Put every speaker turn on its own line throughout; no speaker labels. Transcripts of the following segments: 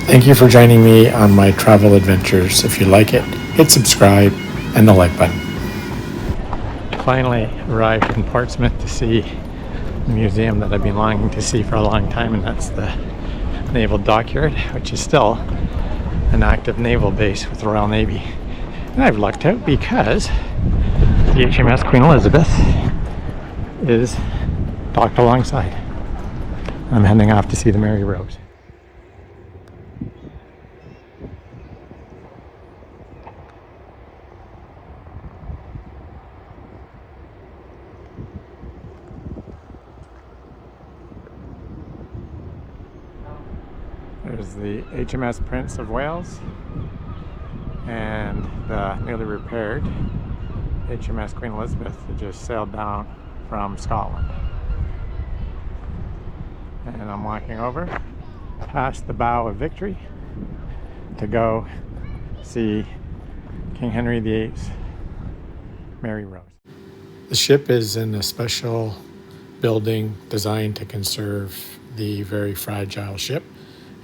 Thank you for joining me on my travel adventures. If you like it, hit subscribe and the like button. Finally arrived in Portsmouth to see the museum that I've been longing to see for a long time, and that's the Naval Dockyard, which is still an active naval base with the Royal Navy. And I've lucked out because the HMS Queen Elizabeth is docked alongside. I'm heading off to see the Mary Rose. There's the HMS Prince of Wales and the newly repaired HMS Queen Elizabeth that just sailed down from Scotland. And I'm walking over past the bow of Victory to go see King Henry VIII's Mary Rose. The ship is in a special building designed to conserve the very fragile ship,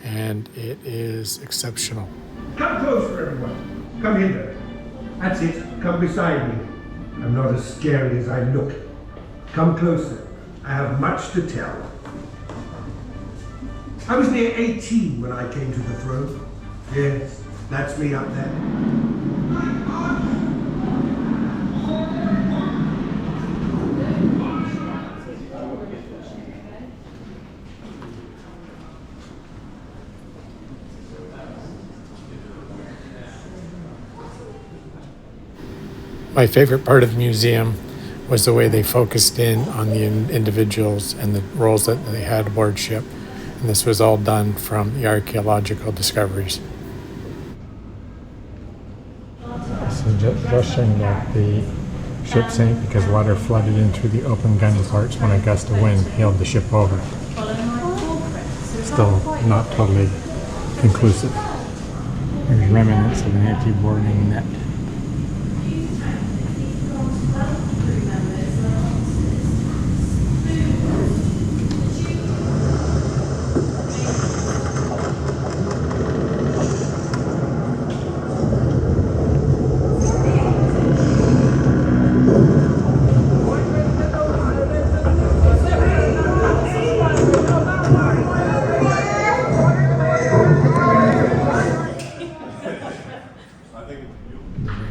and it is exceptional.
Come closer, everyone. Come here. That's it. Come beside me. I'm not as scary as I look. Come closer. I have much to tell. I was near 18 when I came to the throne. Yes, that's me up there.
My favorite part of the museum was the way they focused in on the individuals and the roles that they had aboard ship. And this was all done from the archaeological discoveries. So just showing that the ship sank because water flooded in through the open gun ports when a gust of wind hailed the ship over. Still not totally conclusive. There's remnants of an anti-boarding net.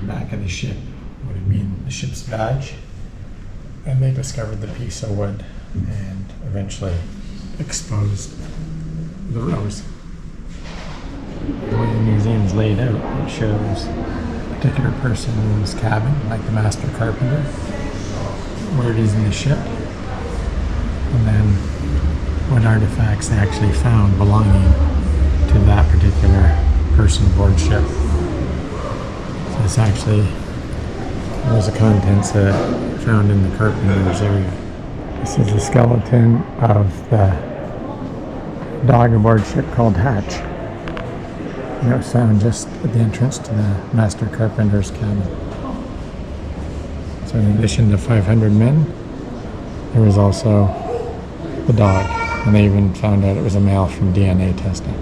Back of the ship would have been the ship's badge, and they discovered the piece of wood and eventually exposed the rose. The way the museum's laid out, it shows a particular person's cabin, like the master carpenter, where it is in the ship, and then what artifacts they actually found belonging to that particular person aboard ship. This actually was the contents found in the carpenter's area. This is the skeleton of the dog aboard ship called Hatch. And it was found just at the entrance to the master carpenter's cabin. So in addition to 500 men, there was also the dog. And they even found out it was a male from DNA testing.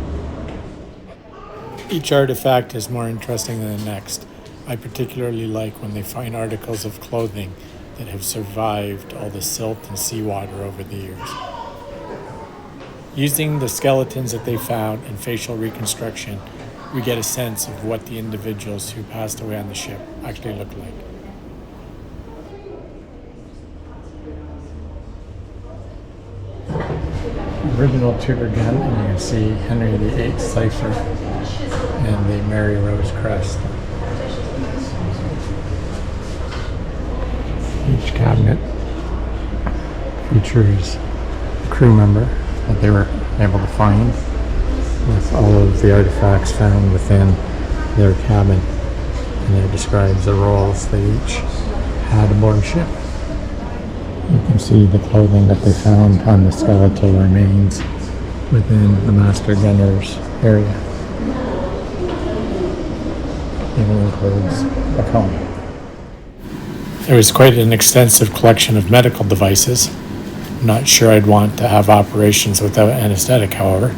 Each artifact is more interesting than the next. I particularly like when they find articles of clothing that have survived all the silt and seawater over the years. Using the skeletons that they found and facial reconstruction, we get a sense of what the individuals who passed away on the ship actually looked like. Original Tudor gun, and you can see Henry VIII cipher and the Mary Rose crest. Each cabinet features a crew member that they were able to find with all of the artifacts found within their cabin, and it describes the roles they each had aboard ship. You can see the clothing that they found on the skeletal remains within the master gunner's area. Even includes a comb. There was quite an extensive collection of medical devices. I'm not sure I'd want to have operations without anesthetic, however.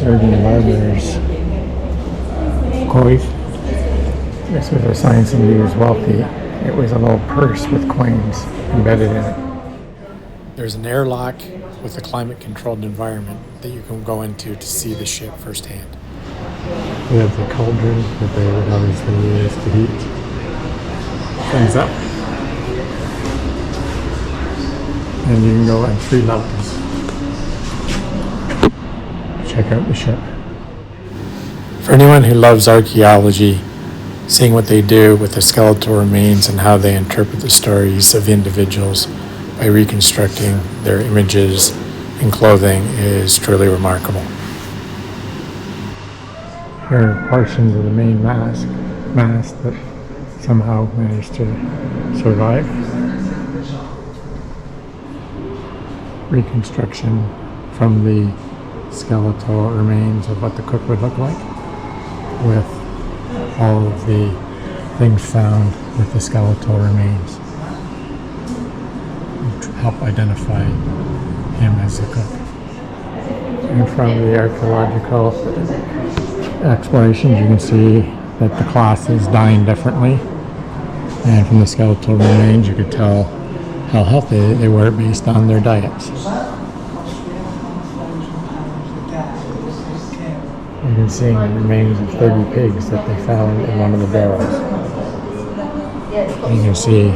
Surgeon Barber's coif. This was a sign somebody was wealthy. It was a little purse with coins embedded in it. There's an airlock with a climate-controlled environment that you can go into to see the ship firsthand. We have the cauldron that they would obviously use to heat things up. And you can go at 3 levels. Check out the ship. For anyone who loves archaeology, seeing what they do with the skeletal remains and how they interpret the stories of individuals by reconstructing their images and clothing is truly remarkable. Here are portions of the main mast that somehow managed to survive. Reconstruction from the skeletal remains of what the cook would look like, with all of the things found with the skeletal remains to help identify him as the cook. And from the archaeological explorations, you can see that the classes dine differently, and from the skeletal remains you could tell how healthy they were based on their diets. You can see the remains of 30 pigs that they found in one of the barrels. You can see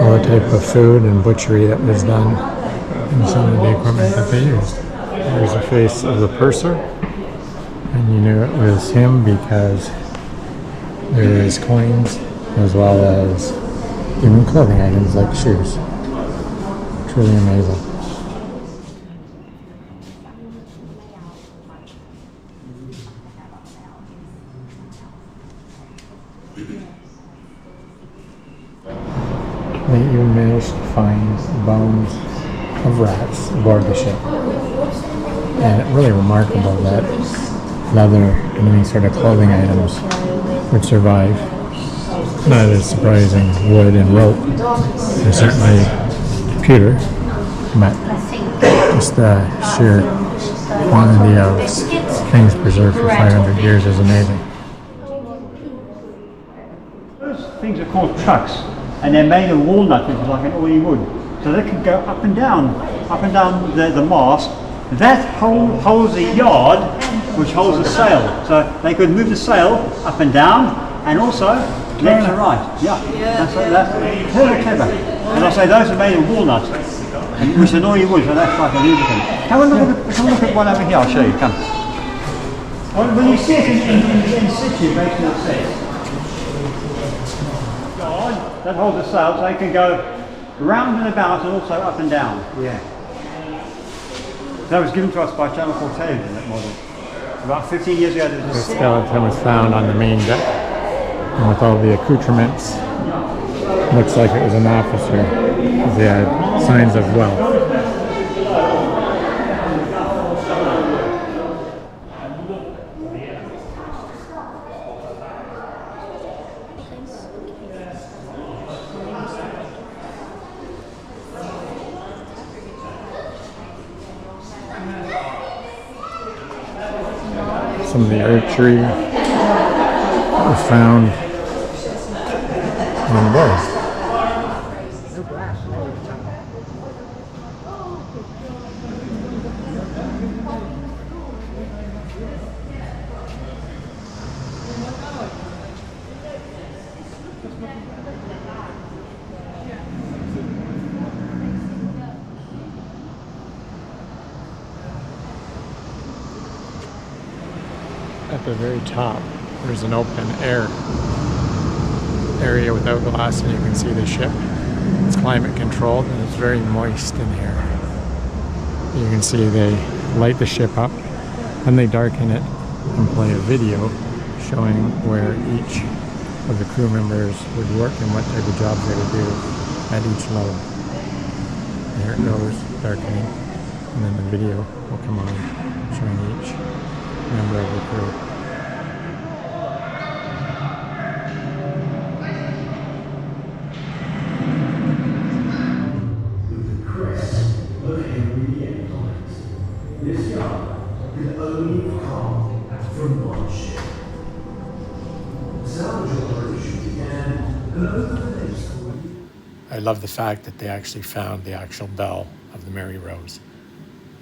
all the type of food and butchery that was done and some of the equipment that they used. There's a face of the purser, and you knew it was him because there is coins as well as even clothing items like shoes. Truly amazing. They even managed to find bones of rats aboard the ship. And it's really remarkable that leather and any sort of clothing items would survive. Not as surprising, wood and rope. And certainly pewter, but just the sheer quantity of things preserved for 500 years is amazing.
Those things are called trucks, and they're made of walnut, which is like an oily wood. So they can go up and down the mast. That holds the yard, which holds the sail. So they could move the sail up and down, and also left to right. Yeah, that's very clever. And I say those are made of walnut, which is an oily wood, so that's like a lubricant. Have a look at one over here. I'll show you. Come. When you see it in situ, it makes no sense. That holds the sail, so they can go round and about and also up and down. Yeah. That was given to us by Channel 4 television, that model. About 15 years ago, there was
The skeleton was found on the main deck, and with all the accoutrements, looks like it was an officer, because they had signs of wealth. Some of the archery that was found on board. At the very top, there's an open air area without glass, and you can see the ship. It's climate controlled and it's very moist in here. You can see they light the ship up and they darken it and play a video showing where each of the crew members would work and what type of jobs they would do at each level. There it goes, darkening, and then the video will come on showing each member of the crew.
This yard is only for
I love the fact that they actually found the actual bell of the Mary Rose,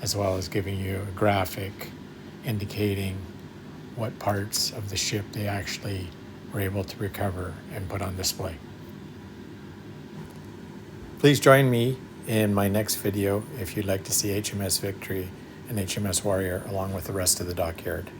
as well as giving you a graphic indicating what parts of the ship they actually were able to recover and put on display. Please join me in my next video if you'd like to see HMS Victory and HMS Warrior along with the rest of the Dockyard.